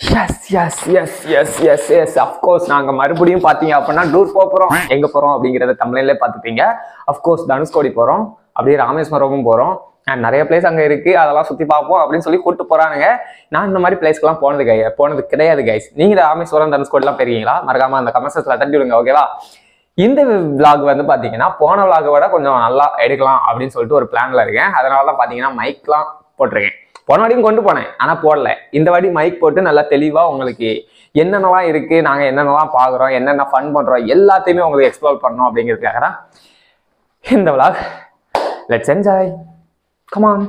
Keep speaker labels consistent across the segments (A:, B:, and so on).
A: Yes of course நாங்கள் மறுபடியும் பார்த்தீங்க அப்படின்னா டூர் போகிறோம். எங்கே போகிறோம் அப்படிங்கிறத தமிழ்லேயே பார்த்துப்பீங்க. அஃப்கோர்ஸ் தனுஷ்கோடி போகிறோம், அப்படியே ராமேஸ்வரமும் போகிறோம். நிறைய பிளேஸ் அங்கே இருக்குது, அதெல்லாம் சுற்றி பார்ப்போம் அப்படின்னு சொல்லி கூப்பிட்டு போகிறானுங்க. நான் இந்த மாதிரி பிளேஸ்க்கெல்லாம் போனது கிடையாது கைஸ். நீங்கள் ராமேஸ்வரம் தனுஷ்கோடிலாம் போயிருக்கீங்களா? மறக்காமல் அந்த கமெண்ட்ஸில் தட்டி விடுங்க, ஓகேவா? இந்த விளாக் வந்து பார்த்தீங்கன்னா போன விளாகை விட கொஞ்சம் நல்லா எடுக்கலாம் அப்படின்னு சொல்லிட்டு ஒரு பிளானில் இருக்கேன். அதனால தான் பார்த்தீங்கன்னா மைக்லாம் போட்டிருக்கேன். போன வாட்டியும் கொண்டு போனேன், ஆனால் போடல. இந்த வாட்டி மைக் போட்டு நல்லா தெளிவாக உங்களுக்கு என்னென்னலாம் இருக்குது, நாங்கள் என்னென்னலாம் பார்க்குறோம், என்னென்ன ஃபன் பண்ணுறோம் எல்லாத்தையுமே உங்களுக்கு எக்ஸ்ப்ளோர் பண்ணோம் அப்படிங்கிறதுக்காக தான் இந்த vlog. Let's enjoy, come on.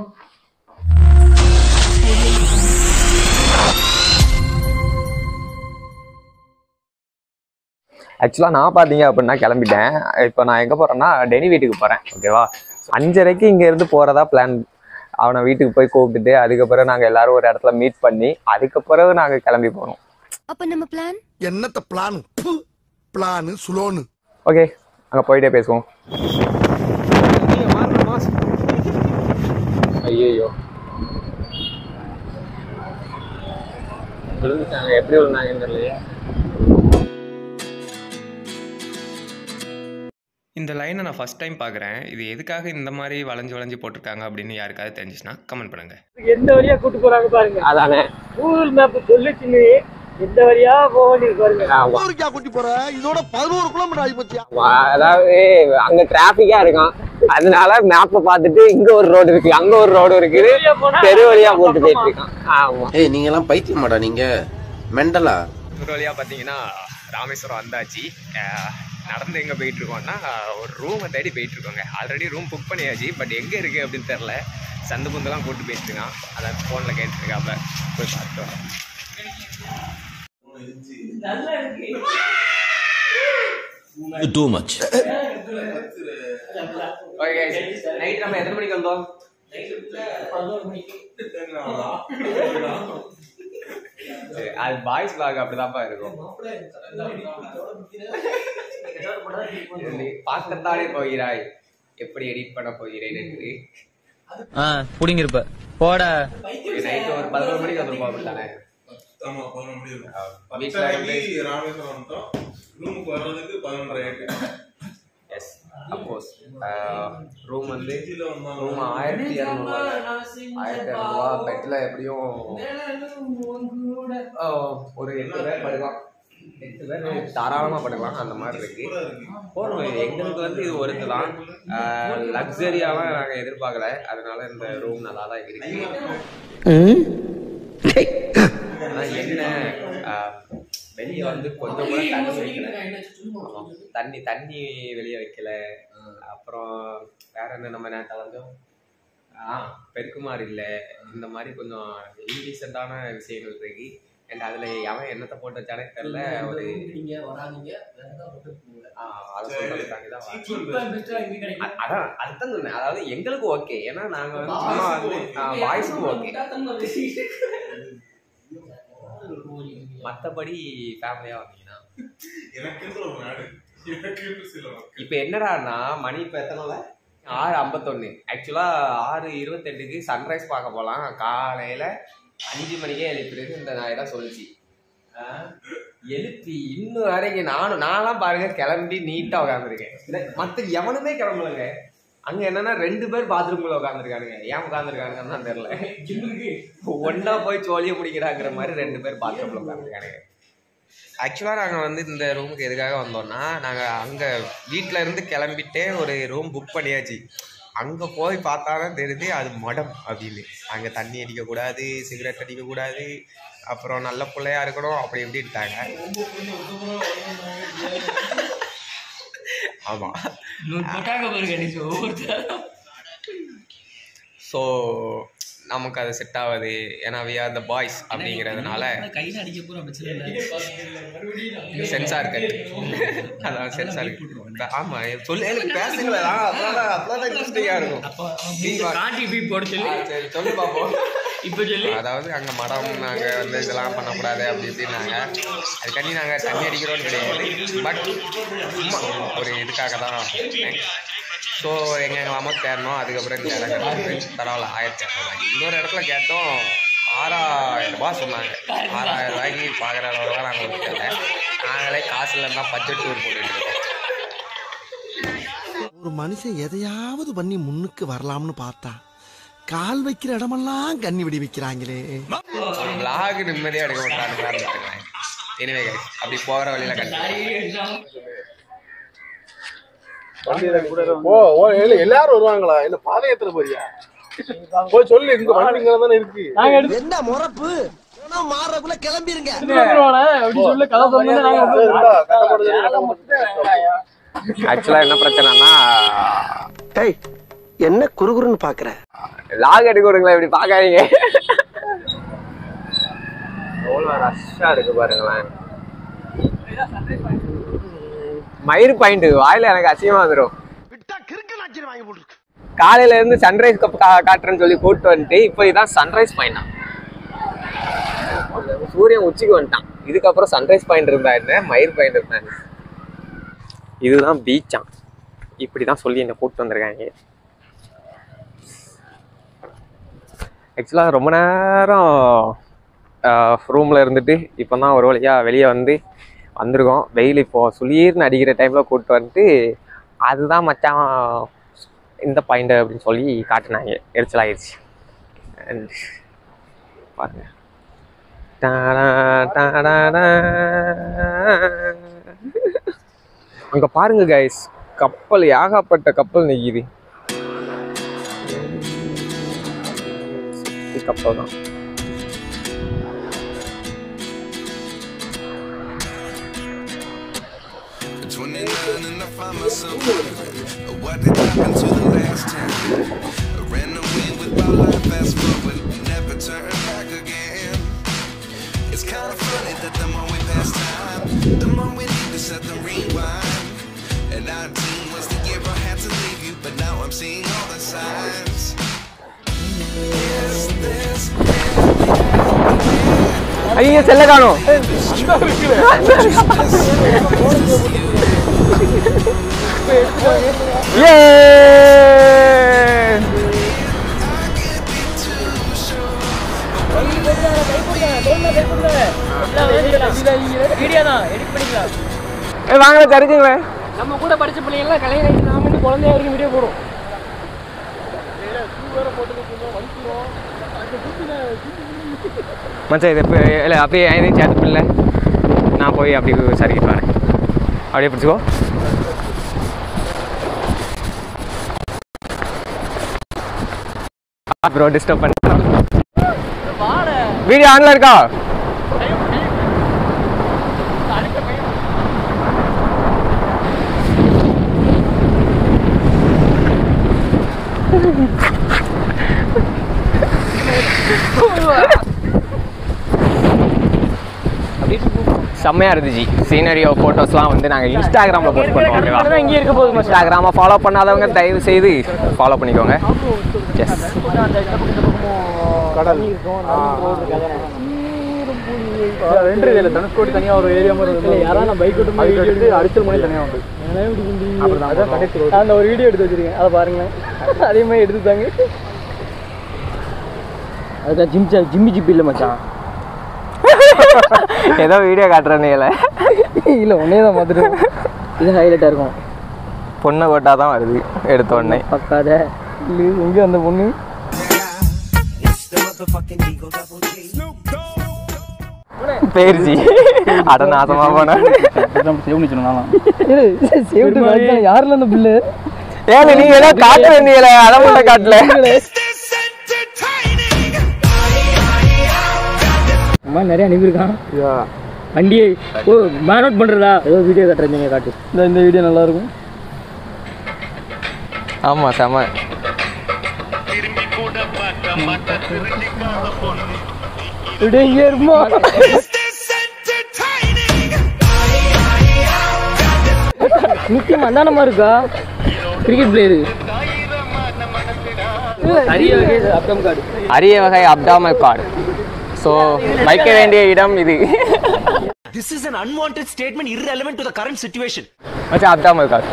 A: ஆக்சுவலாக நான் பார்த்தீங்க அப்படின்னா கிளம்பிட்டேன். இப்போ நான் எங்கே போகிறேன்னா டெனி வீட்டுக்கு போகிறேன், ஓகேவா? 5:30க்கு இங்கேருந்து போகிறதா பிளான். அவனை வீட்டுக்கு போய் கூப்பிட்டுட்டு அதுக்கப்புறம் நாங்கள் எல்லாரும் ஒரு இடத்துல மீட் பண்ணி அதுக்கப்புறம் நாங்கள் கிளம்பி போகணும்.
B: அப்போ நம்ம பிளான்
C: என்னத்த பிளான்? பிளான் சுலோனு. ஓகே,
A: அங்கே போயிட்டே பேசுவோம். ஐயோ விழுந்துட்டாங்க, எப்படி விழுந்தாங்கன்னு தெரியலையே.
D: இந்த லைனை நான் ஃபர்ஸ்ட் டைம் பார்க்குறேன். இது எதுக்காக இந்த மாதிரி வளைஞ்சு போட்டிருக்காங்க அப்படின்னு யாருக்காவது தெரிஞ்சிச்சுன்னா கமெண்ட் பண்ணுங்க.
E: எந்த வழியா கூட்டு போறாங்க பாருங்க.
A: அதானே
E: கூகுள் மேப் சொல்லிச்சுன்னு எந்த வழியா போக வேண்டியது பாருங்க.
C: கூட்டி போற இதோட 11 கிலோமீட்டர் ஆகி போச்சு.
A: அதாவது அங்க டிராபிக்கா இருக்கும், அதனால மேப்பை பார்த்துட்டு இங்க ஒரு ரோடு இருக்கு, அங்க ஒரு ரோடு இருக்கு, தெரு வழியா போட்டு போயிட்டு இருக்கான். ஆமா.
F: ஏய், நீங்க எல்லாம் பைத்தியம் மாட்டா, நீங்க மெண்டலா?
D: ஒரு வழியா பார்த்தீங்கன்னா ராமேஸ்வரம் வந்தாச்சு. நடந்து எங்கே போயிட்டு இருக்கோம்னா ஒரு ரூமை தேடி போயிட்டு இருக்கோங்க. ஆல்ரெடி ரூம் புக் பண்ணியாச்சு, பட் எங்கே இருக்குது அப்படின்னு தெரில. சந்து புந்தெல்லாம் கூப்பிட்டு போயிட்டு இருக்கான். அதான் ஃபோனில் கேட்டுருக்காப்ப போய் பார்த்தோம்.
F: Too much.
A: ஓகே, நைட் நம்ம எத்தனை மணிக்கு வந்தோம்? அது பாய்ஸ் vlog அப்படிதான்ப்பா இருக்கும். பார்க்கத்தானே போகிறாய், எப்படி எடிட் பண்ண போகிறேன் என்று.
G: புடிங்கிருப்ப போட.
A: நைட்டு ஒரு 11 மணிக்கு வந்துருப்போம் அப்படித்தானே? S of course. ரூம் வந்து ரூம் 1200 பெட்டில் எப்படியும் ஒரு 8 பேர் படுக்கலாம். 8 பேர் தாராளமாக படுக்கலாம், அந்த மாதிரி இருக்கு. போகணும். எங்களுக்கு வந்து இது ஒருத்து தான், லக்ஸரியாலாம் நாங்கள் எதிர்பார்க்கல. அதனால இந்த ரூம் நல்லா தான் இருக்கு. என்ன வெளியே வந்து கொஞ்சம் கூட தண்ணி வைக்கல, தண்ணி வெளியே வைக்கல. அப்புறம் வேற என்ன, நம்ம நேரத்தை வந்து பெருக்குமாறு இல்லை, இந்த மாதிரி கொஞ்சம் இன்டீசென்டான விஷயங்கள் இருக்கு. அண்ட் அதில் அவன் என்னத்தை போட்டு வச்சானே தெரில. ஒரு அதான் அதுதான் சொன்னேன். அதாவது எங்களுக்கு ஓகே, ஏன்னா நாங்கள் வந்து சும்மா வந்து வாய்ஸும் ஓகே, மற்றபடி ஃபேமிலியாக வந்தீங்கன்னா. இப்போ என்னடான்னா மணி இப்போ எத்தனை? 6:51. ஆக்சுவலாக 6:28க்கு சன்ரைஸ் பார்க்க போகலாம். காலையில் 5 மணிக்கே எழுப்பிடுது இந்த நாயெல்லாம் சொல்லிச்சு. எழுப்பி இன்னும் வரைங்க நான்லாம் பாருங்க கிளம்பி நீட்டாக உட்காந்துருக்கேன். மற்ற எவனுமே கிளம்பலங்க. அங்கே என்னன்னா 2 பேர் பாத்ரூம்குள்ள உட்காந்துருக்கானுங்க. ஏன் உட்காந்துருக்கானுங்கன்னு தான் தெரியல. ஒன்னா போய் சோழிய முடிக்கிறாங்கிற மாதிரி 2 பேர் பாத்ரூம்ல உட்காந்துருக்கானுங்க. ஆக்சுவலாக நாங்கள் வந்து இந்த ரூமுக்கு எதுக்காக வந்தோம்னா, நாங்கள் அங்கே வீட்டில் இருந்து கிளம்பிட்டே ஒரு ரூம் புக் பண்ணியாச்சு. அங்கே போய் பார்த்தாலும் தெரியுது அது மடம் அப்படின்னு. அங்கே தண்ணி அடிக்கக்கூடாது, சிகரெட் அடிக்கக்கூடாது, அப்புறம் நல்ல பிள்ளையா இருக்கணும், அப்படி இப்படின்ட்டாங்க. ஆமாம். ஸோ நமக்கு அது செட் ஆகுது, ஏன்னா வி ஆர் த பாய்ஸ் அப்படிங்கிறதுனால. சென்சார் கட், அதான் சென்சார். ஆமா சொல்லு, எனக்கு பேசுங்களா? அப்பதான் இன்ட்ரெஸ்டிங்கா இருக்கும். சரி சொல்லு பாப்போம். இப்போ சொல்லி, அதாவது அங்கே மடம் நாங்கள் வந்து இதெல்லாம் பண்ணக்கூடாது அப்படி இப்படின்னாங்க. அதுக்காண்டி நாங்கள் தண்ணி அடிக்கிறோன்னு கிடையாது, பட் சும்மா ஒரு இதுக்காக தான். ஸோ எங்கள் அம்மா தேடணும். அதுக்கப்புறம் இந்த இடம் கிடையாது, பரவாயில்ல 1200. இன்னொரு இடத்துல கேட்டோம்
D: 6,000 ரூபாய் சொன்னாங்க. 6,000 ரூபாய்க்கு பார்க்குற அளவுலாம் நாங்கள் விட்டுல. நாங்களே காசு இல்லைன்னா பட்ஜெட் டூர் போட்டுட்டு இருக்கோம்.
C: ஒரு மனுஷன் எதையாவது பண்ணி முன்னுக்கு வரலாம்னு பார்த்தா கால் வைக்கிற இடமெல்லாம் கண்ணி விடி வைக்கிறாங்களே.
D: vlog நிம்மதியாக எடுக்க விட்டாங்க. எனவே அப்படி போகிற வழியில்
B: எல்லாரும் வருவாங்களா? இல்ல பாதையத்துல போறியா? போய் சொல்லு, இங்க வண்டிங்க தானே இருக்கு.
C: என்ன முறப்பு மாறக்குள்ள கிளம்பிருங்க.
A: ஆக்சுவலா என்ன பிரச்சனைனா,
C: என்ன குறுகுறுன்னு பாக்குற?
A: லாக் எடுக்க விடுங்களேன், இப்படி பாக்காதீங்க. எவ்வளவு ரஷ்ஷா இருக்கு பாருங்களேன். மயிறு பாயிண்ட் வாயில எனக்கு அசிங்கமா வந்துடும். காலையில இருந்து சன்ரைஸ் காட்டுறேன்னு சொல்லி கூப்பிட்டு வந்துட்டு இப்போ இதான் சன்ரைஸ் பாயிண்ட். சூரியன் உச்சிக்கு வந்துட்டான். இதுக்கப்புறம் சன்ரைஸ் பாயிண்ட் இருந்தா என்ன, மயிர் பாயிண்ட் இருந்தா என்ன? இதுதான் பீச்சா. இப்படிதான் சொல்லி என்னை கூப்பிட்டு வந்திருக்காங்க. ஆக்சுவலாக ரொம்ப நேரம் ரூமில் இருந்துட்டு இப்போ தான் ஒரு வழியாக வெளியே வந்திருக்கோம். வெயில் இப்போது சுளீர்னு அடிக்கிற டைமில் கூப்பிட்டு வந்துட்டு அதுதான் மச்சான் இந்த பாயிண்ட் அப்படின்னு சொல்லி காட்டினாங்க. எரிச்சலாகிடுச்சு. அண்ட் பாருங்க, அங்கே பாருங்க கைஸ், கப்பல், ஏகப்பட்ட கப்பல் நிற்கிது. கப்பல் தான்.
H: What did happen to the last time? I ran away with my life, fast forward, never turn back again. It's kind of funny that the more we pass time, the more we need to set the rewind. And 19 was the year I had to leave you, but now I'm seeing all the signs. Is this
A: ஐயோ செல்ல காணோம். வாங்க தெரிஞ்சுங்களேன்.
E: நம்ம கூட படிச்ச பிள்ளைங்க கல்யாணம் நாம குழந்தையா வரைக்கும் வீடியோ போடுறோம்.
A: மச்சான் இது இப்போ இல்லை அப்படியே எதையும் சேர்த்து பிள்ளை நான் போய் அப்படி சரிக்கிட்டு வரேன். அப்படியே பிடிச்சிக்கோ. ப்ரோ டிஸ்டர்ப் பண்ண. வீடியோ ஆன்ல இருக்கா? செம்மையா இருந்துச்சு. சீனரியோ ஃபோட்டோஸ்லாம் நாங்கள் இன்ஸ்டாகிராமில் போஸ்ட் பண்ணுவோம்.
E: இங்கே இருக்க போதும்.
A: இன்ஸ்டாகிராமை ஃபாலோ பண்ணாதவங்க தயவு செய்து ஃபாலோ பண்ணிக்கோங்க. எஸ்,
B: கடல் ரெண்டு இதில் தனுஷ்கோடி தனியாக ஒரு ஏரியா மாதிரி யாராவது பைக் எடுத்து அடிச்சல் மணி தனியாக உண்டு. அந்த ஒரு வீடியோ எடுத்து வச்சிருக்கேன், அதை பாருங்களேன். அதே மாதிரி எடுத்துட்டாங்க. அதுதான் ஜிம்மி ஜிப்பி இல்லை மச்சான்.
A: ஏதோ வீடியோ காட்டுறேன்னு
B: இல்லை ஒன்னே தான் பார்த்துட்டு இது ஹைலைட்டாக இருக்கும்.
A: பொண்ணை கோட்டா தான் வருது எடுத்த உடனே.
B: பக்காத இல்லை எங்கே அந்த பொண்ணு
A: பேருச்சு அட நாசமா போன
B: யாருல அந்த பில்லு
A: ஏன் நீங்க ஏதோ காட்ட வேண்டியல அதை மட்டும் காட்டல.
E: அம்மா நிறைய அனுப்பியிருக்கான் வண்டியை. ஓ மேன் அவுட் பண்ணுறதா ஏதோ வீடியோ காட்டுறீங்க, காட்டு.
B: இந்த வீடியோ நல்லா இருக்கும்.
A: ஆமா செம.
E: முக்கியம் அந்தானமா இருக்கா கிரிக்கெட் பிளேயரு.
A: அரிய வகை அப்டாமல் கார்டு. ஸோ வைக்க வேண்டிய இடம் இது.
I: This is an unwanted statement irrelevant to the current situation.
A: மச்சான் அப்டாமல் கார்டு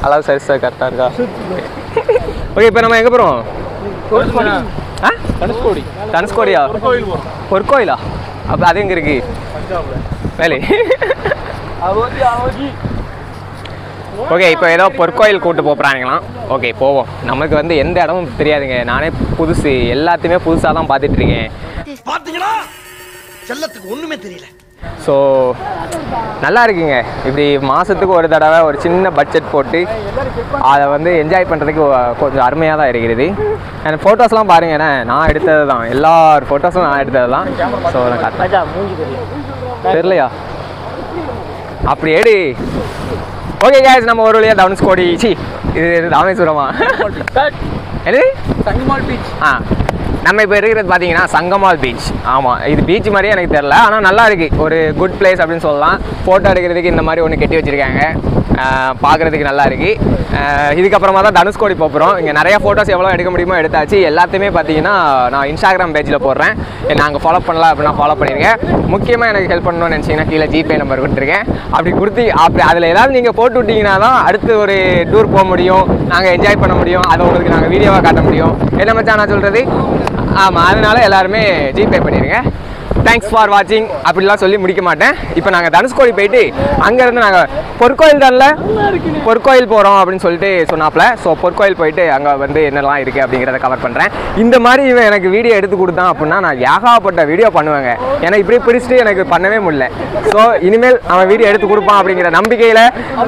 A: அளவு சரி சார் கரெக்டாக இருக்கா? ஓகே இப்போ நம்ம எங்கே போகிறோம்?
B: தனுஷ்கோடி.
A: தனுஷ்கோடியா? பொற்கோயிலா? அப்போ அது எங்கே இருக்கு? வேலை. ஓகே, இப்போ ஏதோ பொற்கோயில் கூட்டு போகிறாங்களாம். ஓகே, போவோம். நமக்கு வந்து எந்த இடமும் தெரியாதுங்க. நானே புதுசு, எல்லாத்தையுமே புதுசாக தான் பார்த்துட்டு இருக்கேன்.
C: பாத்தீங்களா, செல்லத்துக்கு ஒண்ணுமே தெரியல.
A: ஸோ நல்லா இருக்குங்க. இப்படி மாதத்துக்கு ஒரு தடவை ஒரு சின்ன பட்ஜெட் போட்டு அதை வந்து என்ஜாய் பண்ணுறதுக்கு கொஞ்சம் அருமையாக தான் இருக்கிறது. எனக்கு ஃபோட்டோஸ்லாம் பாருங்க, நான் எடுத்தது தான், எல்லா ஃபோட்டோஸும் நான் எடுத்தது தான். ஸோ நான் காட்டுறேன். தெரியலையா? அப்படி எடு. ஓகே guys, நம்ம ஒரு வழியாக தனுஷ்கோடி, இது ராமேஸ்வரமா? என்னது?
B: சங்கமால் பீச்.
A: நம்ம இப்போ இருக்கிறது பார்த்தீங்கன்னா சங்கமால் பீச். ஆமாம், இது பீச் மாதிரியே எனக்கு தெரில, ஆனால் நல்லா இருக்குது. ஒரு குட் பிளேஸ் அப்படின்னு சொல்லலாம். ஃபோட்டோ எடுக்கிறதுக்கு இந்த மாதிரி ஒன்று கட்டி வச்சுருக்காங்க, பார்க்குறதுக்கு நல்லா இருக்குது. இதுக்கப்புறமா தான் தனுஷ்கோடி போகிறோம். இங்கே நிறையா ஃபோட்டோஸ் எவ்வளோ எடுக்க முடியுமோ எடுத்தாச்சு. எல்லாத்தையுமே பார்த்தீங்கன்னா நான் இன்ஸ்டாகிராம் பேஜில் போடுறேன். நாங்கள் ஃபாலோ பண்ணலாம் அப்படின்னா ஃபாலோ பண்ணியிருக்கேன். முக்கியமாக எனக்கு ஹெல்ப் பண்ணணும்னு நினச்சிங்கன்னா கீழே ஜிபே நம்பர் கொடுத்துருக்கேன். அப்படி அதில் ஏதாவது நீங்கள் போட்டு விட்டிங்கன்னா தான் அடுத்து ஒரு டூர் போக முடியும், நாங்கள் என்ஜாய் பண்ண முடியும், அதை உங்களுக்கு நாங்கள் வீடியோவாக காட்ட முடியும். என்ன மச்சான் நான் சொல்கிறது? ஆமாம், அதனால எல்லாருமே ஜிபே பண்ணிடுங்க. தேங்க்ஸ் ஃபார் வாட்சிங் அப்படிலாம் சொல்லி முடிக்க மாட்டேன். இப்போ நாங்கள் தனுஷ்கோடி போயிட்டு அங்கேருந்து நாங்கள் பொற்கோயில் தான்ல பொற்கோயில் போகிறோம் அப்படின்னு சொல்லிட்டு சொன்னாப்ல. ஸோ பொற்கோயில் போயிட்டு அங்கே வந்து என்னெல்லாம் இருக்குது அப்படிங்கிறத கவர் பண்ணுறேன். இந்த மாதிரி இவன் எனக்கு வீடியோ எடுத்து கொடுத்தான் அப்படின்னா நான் ஏகாப்பட்ட வீடியோ பண்ணுவேங்க. ஏன்னா இப்படி பிடிச்சிட்டு எனக்கு பண்ணவே முடியல. ஸோ இனிமேல் அவன் வீடியோ எடுத்து கொடுப்பான் அப்படிங்கிற நம்பிக்கையில்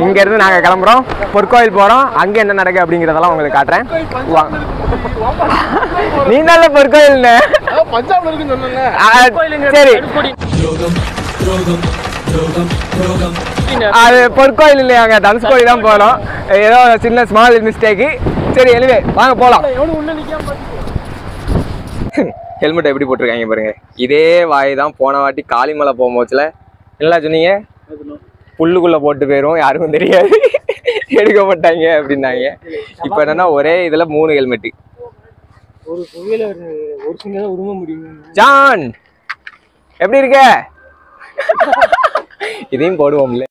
A: இங்கேருந்து நாங்கள் கிளம்புறோம், பொற்கோயில் போகிறோம். அங்கே என்ன நடக்குது அப்படிங்கிறதெல்லாம் உங்களுக்கு காட்டுறேன். நீ நல்ல பொற்கோயில்
B: பஞ்சாப்ல இருக்குன்னு சொன்னேன்.
A: சரி, அது பொற்கோயில் இல்லையாங்க, தனுஷ்கோடி தான் போகணும். ஏதோ சின்ன ஸ்மால் மிஸ்டேக்கு. சரி, எனிவே வாங்க போகலாம். ஹெல்மெட் எப்படி போட்டிருக்காங்க பாருங்க. இதே வாய் தான் போன வாட்டி காளிமலை போகும்போதுல என்ன சொன்னீங்க, புல்லுக்குள்ளே போட்டு போயிடும், யாருக்கும் தெரியாது, எடுக்க மாட்டாங்க அப்படின்னாங்க. இப்போ என்னன்னா ஒரே இதில் 3 ஹெல்மெட்டு.
B: ஒரு புகையில ஒரு சின்ன உருவ முடியும்.
A: ஜான் எப்படி இருக்க? இதையும் போடுவோம்ல.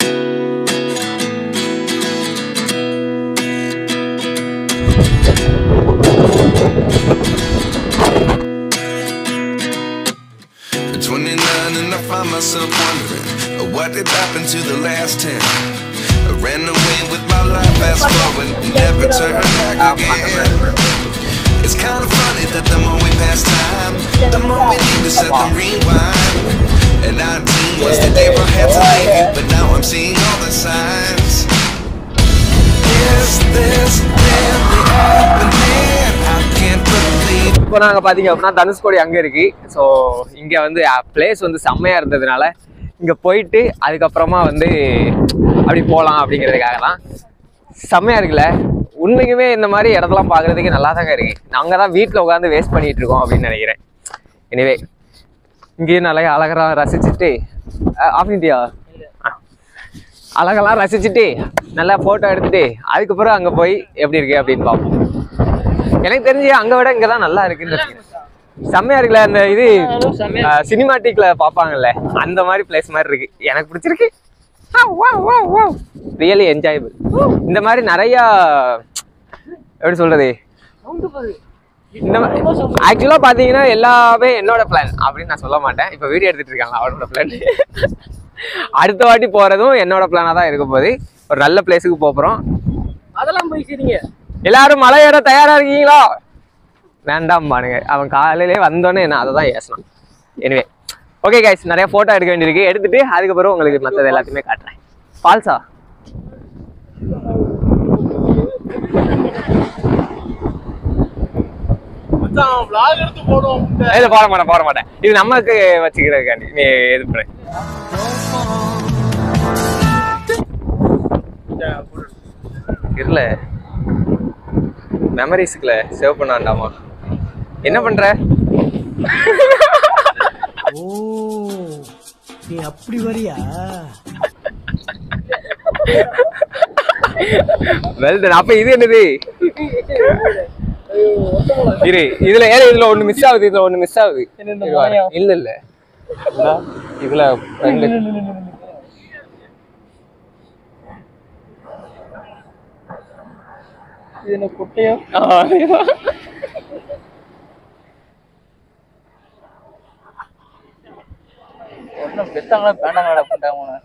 H: And I find myself wondering what did happen to the last 10. I ran away with my life, fast forward, never turn back again. It's kind of funny that the more we pass time, the more we need to set them rewind. And 19 was the day I had to leave you, but now I'm seeing all the signs. Is this really happening? I can't believe.
A: இப்போ நாங்கள் பார்த்தீங்க அப்படின்னா தனுஷ்கோடி அங்கே இருக்கு. So இங்கே வந்து place வந்து செம்மையாக இருந்ததுனால இங்கே போயிட்டு அதுக்கப்புறமா வந்து அப்படி போகலாம் அப்படிங்கிறதுக்காக தான். செம்மையாக இருக்குல்ல உண்மைக்குமே. இந்த மாதிரி இடத்தெல்லாம் பார்க்குறதுக்கு நல்லா தாங்க இருக்குது. நாங்கள் தான் வீட்டில் உட்காந்து வேஸ்ட் பண்ணிகிட்டு இருக்கோம் அப்படின்னு நினைக்கிறேன். எனிவே இங்கேயும் நல்லா அழகெல்லாம் ரசிச்சுட்டு ஆஃப் இண்டியா அழகெல்லாம் ரசிச்சுட்டு நல்லா ஃபோட்டோ எடுத்துகிட்டு அதுக்கப்புறம் அங்கே போய் எப்படி இருக்கு அப்படின்னு பார்ப்போம். எனக்கு தெரிஞ்சு அங்கே விட இங்கே தான் நல்லா இருக்குன்னு செம்மையா இருக்குல்ல. அந்த இது சினிமாட்டிக்ல பார்ப்பாங்கல்ல அந்த மாதிரி பிளேஸ் மாதிரி இருக்கு. எனக்கு பிடிச்சிருக்கு. Really enjoyable. இந்த மாதிரி நிறையா எப்படி சொல்றது, இந்த ஆக்சுவலா பாத்தீங்கன்னா எல்லாமே என்னோட பிளான் அப்படின்னு நான் சொல்ல மாட்டேன். இப்போ வீடியோ எடுத்துட்டு இருக்காங்க அவனோட பிளான். அடுத்த வாட்டி போறதும் என்னோட பிளானா தான் இருக்க போகுது. ஒரு நல்ல பிளேஸுக்கு போறோம்.
E: அதெல்லாம் போய் சரிங்க.
A: எல்லாரும் மலை ஏற தயாரா இருக்கீங்களா? வேண்டாம் பாருங்க, அவன் காலையிலே வந்தோன்னே என்ன அதை தான் ஏசணும். எனிவே ஓகே கைஸ், நிறைய ஃபோட்டோ எடுக்க வேண்டியிருக்கு. எடுத்துட்டு அதுக்கப்புறம் உங்களுக்கு மற்றது எல்லாத்தையுமே காட்டுறேன். ஃபால்ஸா போட மாட்டேன். இது நமக்கு வச்சுக்கிறதுக்காண்டி நீ எது பண்ண இல்ல மெமரிஸ்க்குல சேவ் பண்ண வேண்டாமா? என்ன பண்ற?
C: ஓ நீ அப்படி வரியா?
A: Well done. அப்ப இது என்னது? இரு, இதுல ஒண்ணு மிஸ் ஆகுது. இல்ல இல்ல இதுல
B: இது என்ன குட்டையா? பெத்தாங்களா வேண்டாங்களா பண்ணிட்டாங்க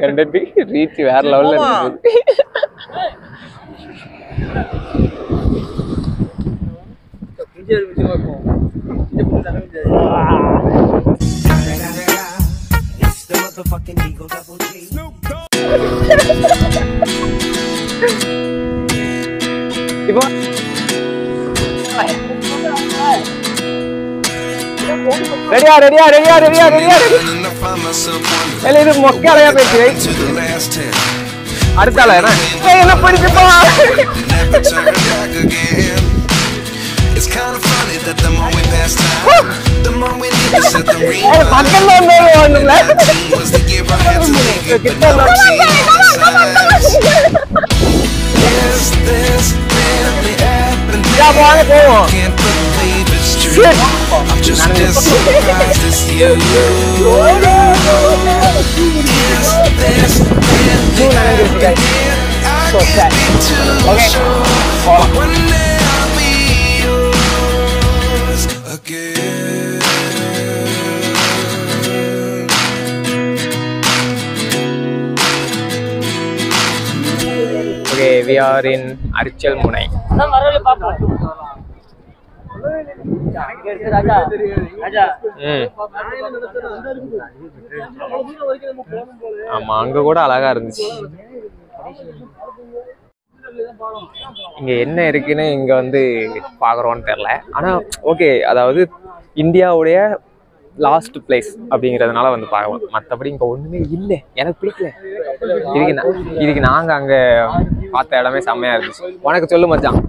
A: கண்டென்ட் ரீச் வேற லெவல்ல இருக்கு. இப்போ ரெடியா ரெடியா ரெடியா ரெடியா ரெடியா இது மொக்கையா பேச்சு அடுத்தால என்ன படிச்சுப்பா.
H: It's kind of funny that the more we pass time, the more we need to set the ring. Was the year I had to leave you, but now I'm seeing all the signs. Yes, this really happened. Can't believe it's true. I'm just as surprised as you. Yes, this really happened. I can't be too sure, but one day I'll be yours again.
A: Okay, we are in Arichal முனை. ஆமா, அங்க கூட அழகா இருந்துச்சு. இங்க என்ன இருக்குன்னு இங்க வந்து பாக்குறோம்னு தெரியல. ஆனா ஓகே, அதாவது இந்தியாவுடைய லாஸ்ட் பிளேஸ் அப்படிங்கிறதுனால வந்து பார்க்கலாம். மற்றபடி இங்கே ஒன்றுமே இல்லை, எனக்கு பிடிக்கல. இதுக்கு நாங்கள் அங்கே பார்த்த இடமே செம்மையாக இருந்துச்சு. உனக்கு சொல்லு மச்சான்,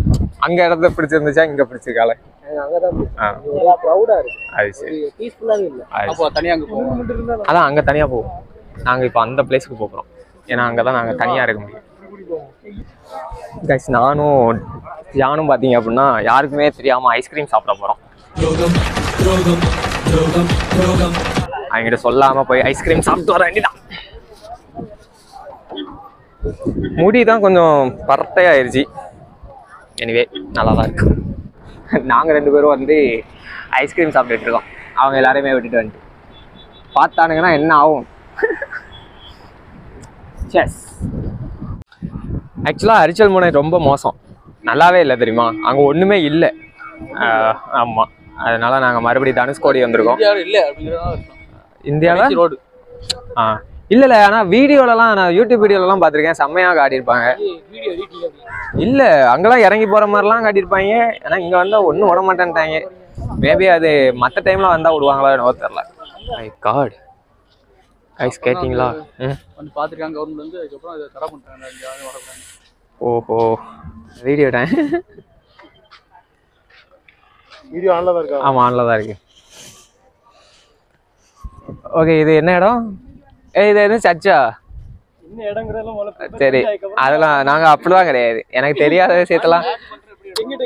A: அங்கே இடத்த பிடிச்சிருந்துச்சா இங்கே பிடிச்சிருக்கால? அது சரி, அதான் அங்கே தனியாக போவோம். நாங்கள் இப்போ அந்த பிளேஸுக்கு போகிறோம், ஏன்னா அங்கே தான் நாங்கள் தனியாக இருக்க முடியும். கைஸ், நானும் பார்த்தீங்க அப்படின்னா யாருக்குமே தெரியாமல் ஐஸ்கிரீம் சாப்பிட போகிறோம். அவங்கிட்ட சொல்லாம போய் ஐஸ்கிரீம் சாப்பிட்டு வர வேண்டியதான். முடி தான் கொஞ்சம் பரட்டையாயிருச்சு. எனிவே நல்லா தான் இருக்கு. நாங்கள் 2 பேரும் வந்து ஐஸ்கிரீம் சாப்பிட்டுட்டு இருக்கோம். அவங்க எல்லாரையுமே விட்டுட்டு வந்துட்டு பார்த்தானுங்கன்னா என்ன ஆகும்? செஸ். ஆக்சுவலாக அரிச்சல் முனை ரொம்ப மோசம், நல்லாவே இல்லை தெரியுமா? அங்கே ஒன்றுமே இல்லை. ஆமாம், அதனால நாங்கள் மறுபடியும் தனுஷ்கோடி வந்திருக்கோம். இந்தியாவில் ரோடு இல்லைல்ல, ஆனால் வீடியோலலாம் நான் யூடியூப் வீடியோலலாம் பார்த்துருக்கேன், செம்மையாக காட்டியிருப்பாங்க. இல்லை, அங்கெல்லாம் இறங்கி போகிற மாதிரிலாம் காட்டியிருப்பாங்க. ஆனால் இங்கே வந்தால் ஒன்றும் விட மாட்டேன்ட்டாங்க. மேபி அது மற்ற டைமில் வந்தால் விடுவாங்களா என்னவோ தெரில. மை காட், ஐஸ் கேட்டிங்களா?
B: வந்து பார்த்துருக்காங்க கவர்மெண்ட் வந்து, அதுக்கப்புறம் அதை தடை பண்ணிட்டாங்க.
A: ஓஹோ, வீடியோ டைம்.
B: வீடியோ ஆன்ல தான் இருக்கா?
A: ஆமாம், ஆன்ல தான் இருக்கு. ஓகே, இது என்ன இடம்? இது எதுவும் சர்ச்சா?
B: என்ன இடங்கிறதெல்லாம்
A: சரி, அதெல்லாம் நாங்கள் அப்படிலாம் கிடையாது. எனக்கு தெரியாத விஷயத்தெல்லாம்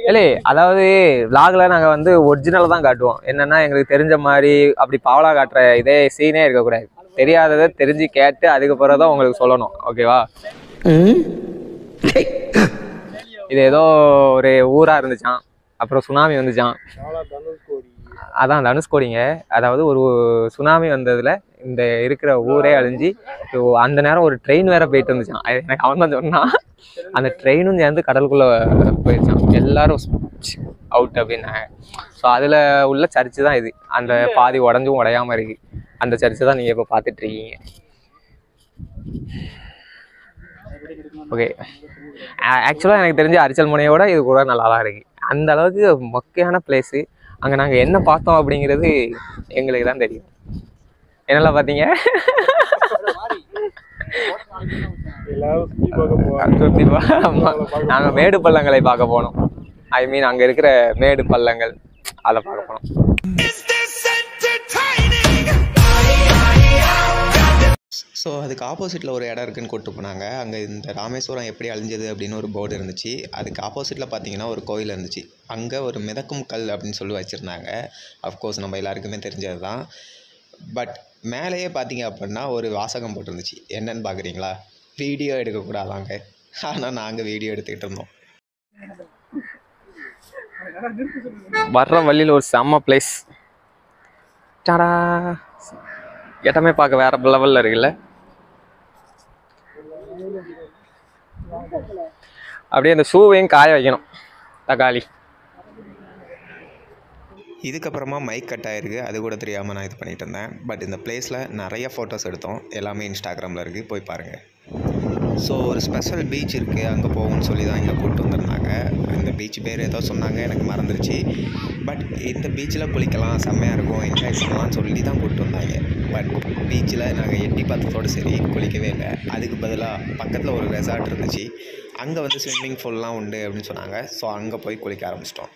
A: இல்லை, அதாவது விளாக்ல நாங்கள் வந்து ஒரிஜினலாக தான் காட்டுவோம். என்னன்னா எங்களுக்கு தெரிஞ்ச மாதிரி அப்படி பாவலா காட்டுற இதே சீனே இருக்கக்கூடாது. தெரியாததை தெரிஞ்சு கேட்டு அதுக்கப்புறம் தான் உங்களுக்கு சொல்லணும், ஓகேவா? இது ஏதோ ஒரு ஊராக இருந்துச்சான், அப்புறம் சுனாமி வந்துச்சான். அதான் தனுஷ்கோடிங்க. அதாவது ஒரு சுனாமி வந்ததில் இந்த இருக்கிற ஊரே அழிஞ்சு அந்த நேரம் ஒரு ட்ரெயின் வேற போயிட்டு இருந்துச்சான். எனக்கு அவன் தான் சொன்னான். அந்த ட்ரெயினும் சேர்ந்து கடலுக்குள்ளே போயிடுச்சான், எல்லாரும் அவுட் அப்படின்னாங்க. ஸோ அதில் உள்ள சர்ச்சு தான் இது. அந்த பாதி உடஞ்சும் உடையாமல் இருக்குது. அந்த சர்ச்சு தான் நீங்கள் இப்போ பார்த்துட்ருக்கீங்க. ஓகே, ஆக்சுவலாக எனக்கு தெரிஞ்ச அரிச்சல் முனையோட இது கூட நல்லா தான் இருக்குது. அந்த அளவுக்கு மொக்கையான பிளேஸு. அங்கே நாங்கள் என்ன பார்த்தோம் அப்படிங்கிறது எங்களுக்கு தான் தெரியும். என்னெல்லாம் பார்த்தீங்க? நாங்கள் மேடு பள்ளங்களை பார்க்க போனோம். ஐ மீன் அங்கே இருக்கிற மேடு பள்ளங்கள் அதை பார்க்க போனோம்.
J: ஸோ அதுக்கு ஆப்போசிட்டில் ஒரு இடம் இருக்குதுன்னு கூப்பிட்டு போனாங்க. அங்கே இந்த ராமேஸ்வரம் எப்படி அழிஞ்சது அப்படின்னு ஒரு போர்டு இருந்துச்சு. அதுக்கு ஆப்போசிட்டில் பார்த்தீங்கன்னா ஒரு கோயில் இருந்துச்சு. அங்கே ஒரு மிதக்கும் கல் அப்படின்னு சொல்லி வச்சுருந்தாங்க. அஃப்கோர்ஸ் நம்ம எல்லாருக்குமே தெரிஞ்சது தான். பட் மேலேயே பார்த்தீங்க அப்படின்னா ஒரு வாசகம் போட்டிருந்துச்சு. என்னன்னு பார்க்குறீங்களா? வீடியோ எடுக்கக்கூடாதாங்க. ஆனால் நாங்கள் வீடியோ எடுத்துக்கிட்டு இருந்தோம்.
A: வர்ற வழியில் ஒரு செம்ம பிளேஸ். டாடா, இடமே பார்க்க வேற லெவல்ல இருக்குல்ல. அப்படியே அந்த ஷூவையும் காய வைக்கணும். தக்காளி
J: இதுக்கப்புறமா மைக் கட் ஆகிருக்கு, அது கூட தெரியாமல் நான் இது பண்ணிகிட்டு இருந்தேன். பட் இந்த பிளேஸில் நிறைய ஃபோட்டோஸ் எடுத்தோம், எல்லாமே இன்ஸ்டாகிராமில் இருக்குது, போய் பாருங்கள். ஸோ ஒரு ஸ்பெஷல் பீச் இருக்குது, அங்கே போகும்னு சொல்லி தான் இங்கே கூப்பிட்டு வந்திருந்தாங்க. இந்த பீச் பேர் ஏதோ சொன்னாங்க, எனக்கு மறந்துருச்சு. பட் இந்த பீச்சில் குளிக்கலாம், செம்மையாக இருக்கும், என்ஜாய் பண்ணலாம்னு சொல்லி தான் கூப்பிட்டு வந்தாங்க. பட் பீச்சில் நாங்கள் எட்டி பார்த்ததோடு சரி குளிக்கவே இல்லை. அதுக்கு பதிலாக பக்கத்தில் ஒரு ரெசார்ட் இருந்துச்சு, அங்கே வந்து ஸ்விம்மிங் பூல்லாம் உண்டு அப்படின்னு சொன்னாங்க. ஸோ அங்கே போய் குளிக்க ஆரம்பிச்சிட்டோம்.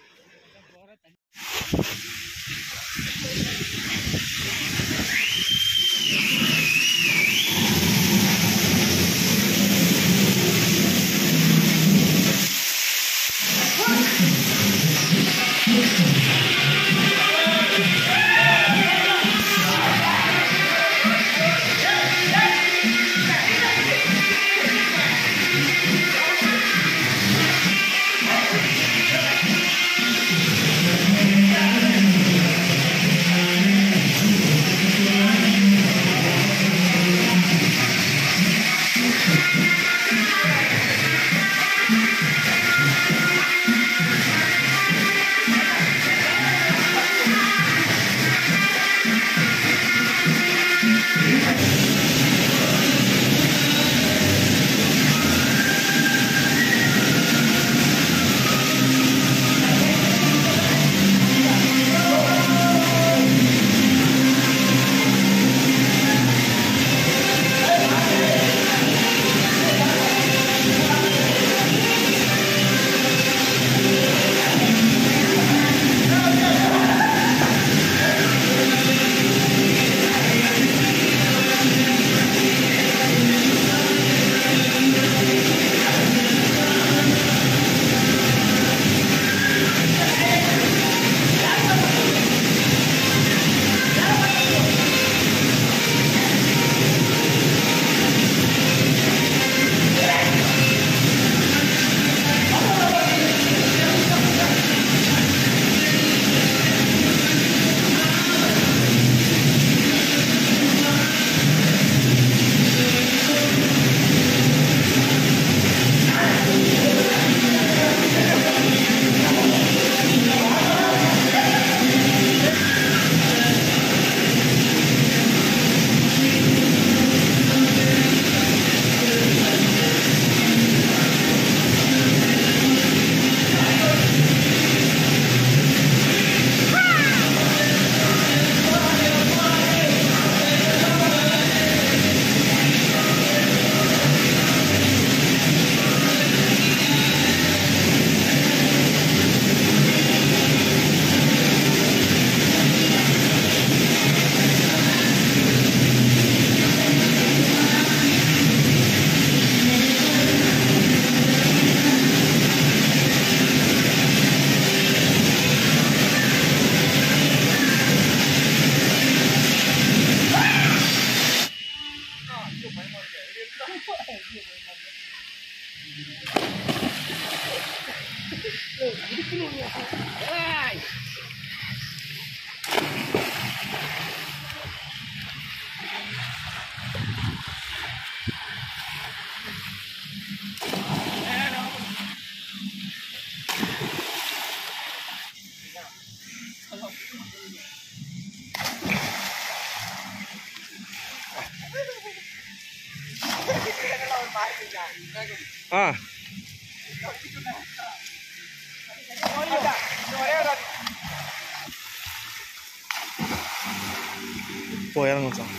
B: இறங்க மச்சான்,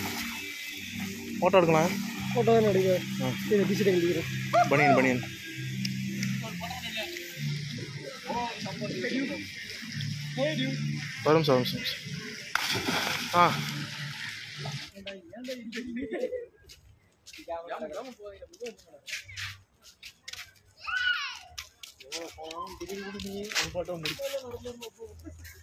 B: ஃபோட்டோ எடுக்கலாம். ஃபோட்டோ தான் எடுக்கிறேன். டிஷர்ட் எழுதிக்கிறேன். பனியன் வரும் சார். ஃபோட்டோ முடிச்சு